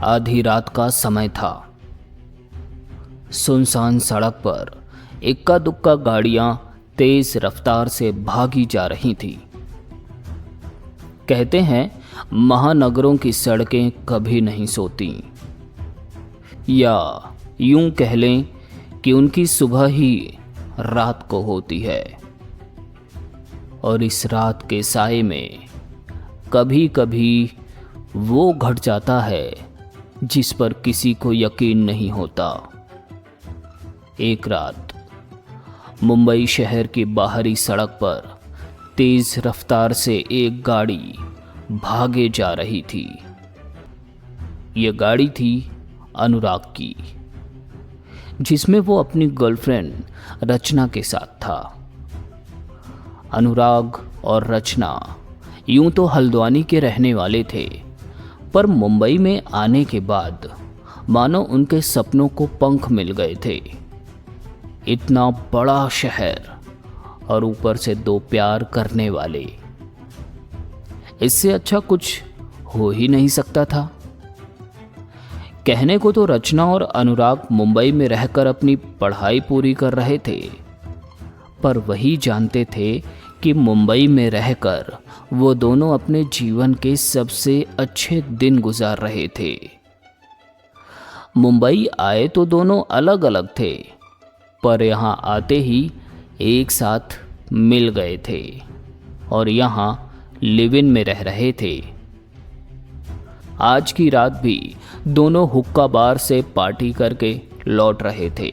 आधी रात का समय था। सुनसान सड़क पर इक्का दुक्का गाड़ियां तेज रफ्तार से भागी जा रही थीं। कहते हैं महानगरों की सड़कें कभी नहीं सोती, या यूं कह लें कि उनकी सुबह ही रात को होती है। और इस रात के साए में कभी कभी वो घट जाता है जिस पर किसी को यकीन नहीं होता। एक रात मुंबई शहर की बाहरी सड़क पर तेज रफ्तार से एक गाड़ी भागे जा रही थी। यह गाड़ी थी अनुराग की, जिसमें वो अपनी गर्लफ्रेंड रचना के साथ था। अनुराग और रचना यूं तो हल्द्वानी के रहने वाले थे, पर मुंबई में आने के बाद मानो उनके सपनों को पंख मिल गए थे। इतना बड़ा शहर और ऊपर से दो प्यार करने वाले, इससे अच्छा कुछ हो ही नहीं सकता था। कहने को तो रचना और अनुराग मुंबई में रहकर अपनी पढ़ाई पूरी कर रहे थे, पर वही जानते थे कि मुंबई में रहकर वो दोनों अपने जीवन के सबसे अच्छे दिन गुजार रहे थे। मुंबई आए तो दोनों अलग अलग थे, पर यहाँ आते ही एक साथ मिल गए थे और यहाँ लिव इन में रह रहे थे। आज की रात भी दोनों हुक्का बार से पार्टी करके लौट रहे थे।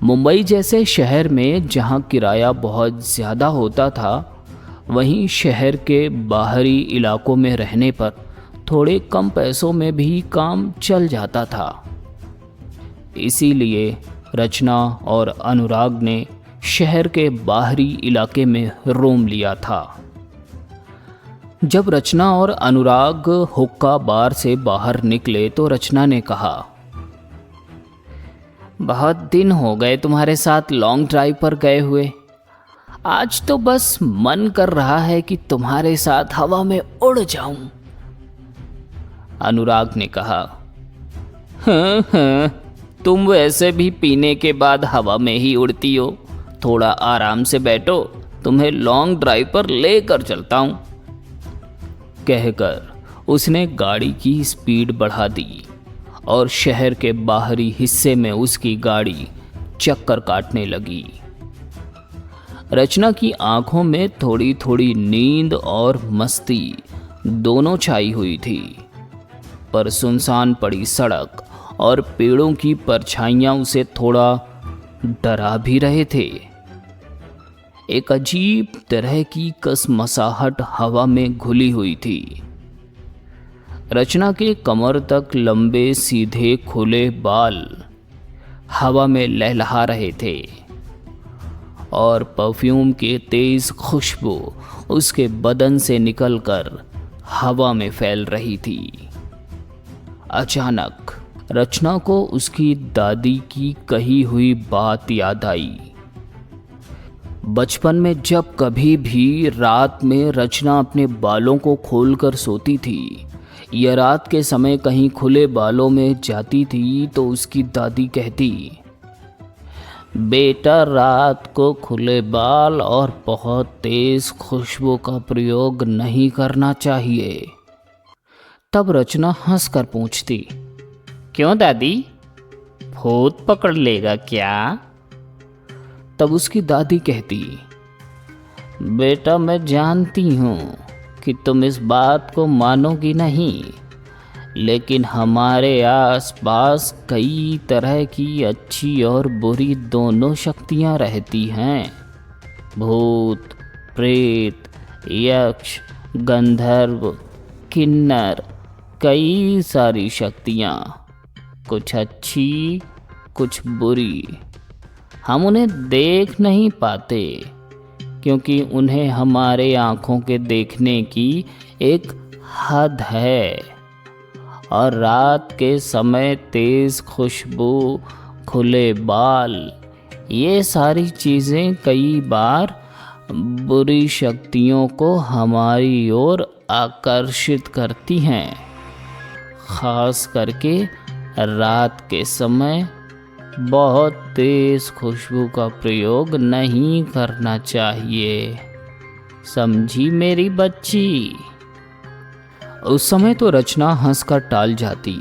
मुंबई जैसे शहर में जहां किराया बहुत ज़्यादा होता था, वहीं शहर के बाहरी इलाकों में रहने पर थोड़े कम पैसों में भी काम चल जाता था। इसीलिए रचना और अनुराग ने शहर के बाहरी इलाके में रूम लिया था। जब रचना और अनुराग हुक्का बार से बाहर निकले तो रचना ने कहा, बहुत दिन हो गए तुम्हारे साथ लॉन्ग ड्राइव पर गए हुए। आज तो बस मन कर रहा है कि तुम्हारे साथ हवा में उड़ जाऊं। अनुराग ने कहा, हाँ, तुम वैसे भी पीने के बाद हवा में ही उड़ती हो। थोड़ा आराम से बैठो, तुम्हें लॉन्ग ड्राइव पर लेकर चलता हूं। कहकर उसने गाड़ी की स्पीड बढ़ा दी और शहर के बाहरी हिस्से में उसकी गाड़ी चक्कर काटने लगी। रचना की आंखों में थोड़ी थोड़ी नींद और मस्ती दोनों छाई हुई थी, पर सुनसान पड़ी सड़क और पेड़ों की परछाइयां उसे थोड़ा डरा भी रहे थे। एक अजीब तरह की कसमसाहट हवा में घुली हुई थी। रचना के कमर तक लंबे सीधे खुले बाल हवा में लहलहा रहे थे और परफ्यूम की तेज खुशबू उसके बदन से निकलकर हवा में फैल रही थी। अचानक रचना को उसकी दादी की कही हुई बात याद आई। बचपन में जब कभी भी रात में रचना अपने बालों को खोलकर सोती थी या रात के समय कहीं खुले बालों में जाती थी, तो उसकी दादी कहती, बेटा रात को खुले बाल और बहुत तेज खुशबू का प्रयोग नहीं करना चाहिए। तब रचना हंसकर पूछती, क्यों दादी, भूत पकड़ लेगा क्या? तब उसकी दादी कहती, बेटा मैं जानती हूँ कि तुम इस बात को मानोगी नहीं, लेकिन हमारे आसपास कई तरह की अच्छी और बुरी दोनों शक्तियाँ रहती हैं। भूत, प्रेत, यक्ष, गंधर्व, किन्नर, कई सारी शक्तियाँ, कुछ अच्छी कुछ बुरी। हम उन्हें देख नहीं पाते क्योंकि उन्हें हमारे आँखों के देखने की एक हद है, और रात के समय तेज खुशबू, खुले बाल, ये सारी चीज़ें कई बार बुरी शक्तियों को हमारी ओर आकर्षित करती हैं। खास करके रात के समय बहुत तेज खुशबू का प्रयोग नहीं करना चाहिए, समझी मेरी बच्ची। उस समय तो रचना हंसकर टाल जाती,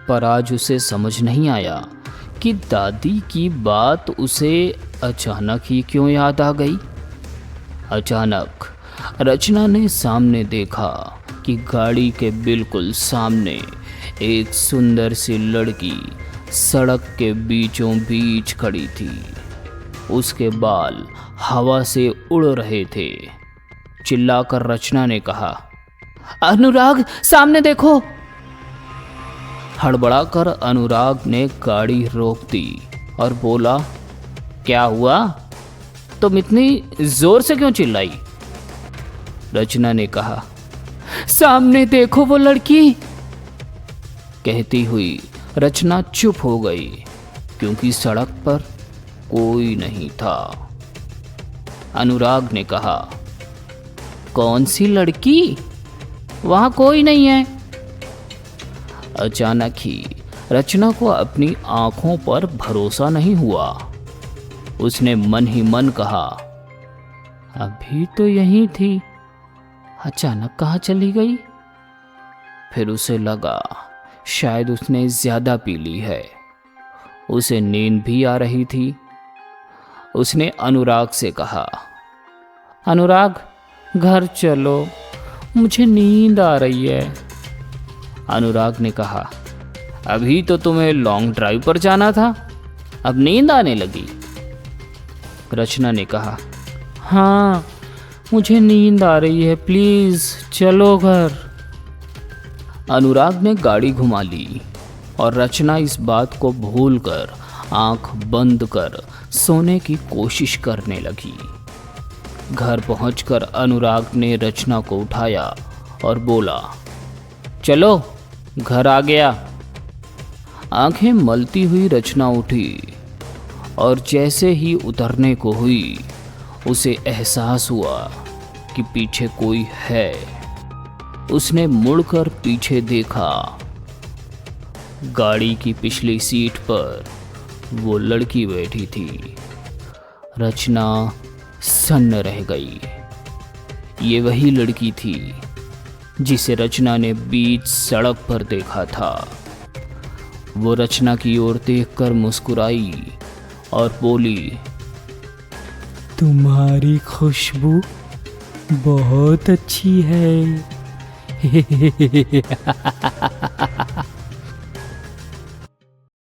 पर आज उसे समझ नहीं आया कि दादी की बात उसे अचानक ही क्यों याद आ गई। अचानक रचना ने सामने देखा कि गाड़ी के बिल्कुल सामने एक सुंदर सी लड़की सड़क के बीचों बीच खड़ी थी। उसके बाल हवा से उड़ रहे थे। चिल्लाकर रचना ने कहा, अनुराग, सामने देखो। हड़बड़ाकर अनुराग ने गाड़ी रोक दी और बोला, क्या हुआ? तुम इतनी जोर से क्यों चिल्लाई? रचना ने कहा, सामने देखो वो लड़की। कहती हुई रचना चुप हो गई, क्योंकि सड़क पर कोई नहीं था। अनुराग ने कहा, कौन सी लड़की? वहां कोई नहीं है। अचानक ही रचना को अपनी आंखों पर भरोसा नहीं हुआ। उसने मन ही मन कहा, अभी तो यहीं थी, अचानक कहाँ चली गई? फिर उसे लगा शायद उसने ज्यादा पी ली है। उसे नींद भी आ रही थी। उसने अनुराग से कहा, अनुराग, घर चलो, मुझे नींद आ रही है। अनुराग ने कहा, अभी तो तुम्हें लॉन्ग ड्राइव पर जाना था, अब नींद आने लगी? रचना ने कहा, हाँ, मुझे नींद आ रही है, प्लीज चलो घर। अनुराग ने गाड़ी घुमा ली और रचना इस बात को भूलकर आंख बंद कर सोने की कोशिश करने लगी। घर पहुंचकर अनुराग ने रचना को उठाया और बोला, चलो, घर आ गया। आंखें मलती हुई रचना उठी और जैसे ही उतरने को हुई, उसे एहसास हुआ कि पीछे कोई है। उसने मुड़कर पीछे देखा। गाड़ी की पिछली सीट पर वो लड़की बैठी थी। रचना सन्न रह गई। ये वही लड़की थी जिसे रचना ने बीच सड़क पर देखा था। वो रचना की ओर देखकर मुस्कुराई और बोली, तुम्हारी खुशबू बहुत अच्छी है।